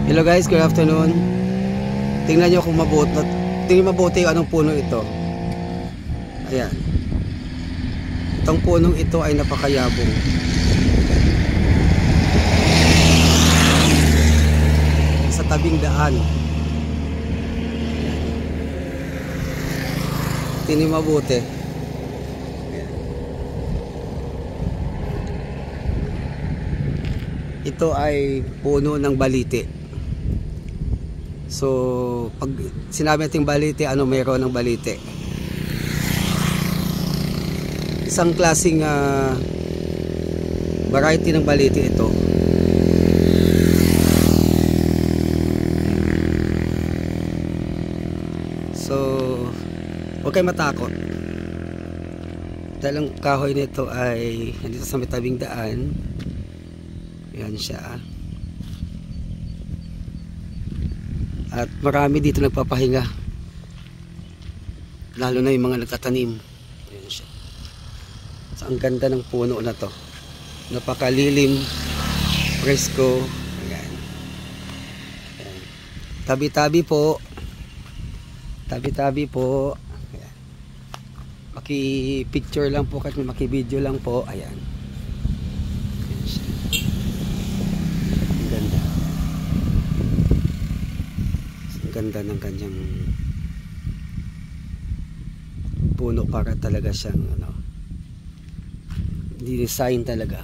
Hello guys, good afternoon. Tingnan nyo kung mabuti. Tingnan mabuti yung anong puno ito. Ayan. Itong punong ito ay napakayabong. Sa tabing daan. Tingnan mabuti. Ito ay puno ng baliti. So, pag sinabi natin baliti, ano mayroon ng baliti? Isang klaseng variety ng baliti ito. So, huwag kayo matakot. Dahil ang kahoy nito ay nandito sa may tabing daan. Yan siya. At marami dito nagpapahinga. Lalo na yung mga nagtatanim. Yan siya. So, ang ganda ng puno na to. Napakalilim, presko. Ayan. Ayan. Tabi-tabi po. Tabi-tabi po. Ayan. Maki-picture lang po kahit maki-video lang po. Ayan. Ayan siya. Ang ganda. Ang ganda ng kanyang puno, para talaga siyang design talaga.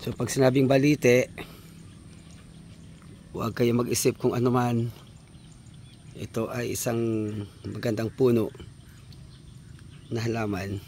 So pag sinabing balite, huwag kayo mag-isip kung ano man. Ito ay isang magandang puno na halaman.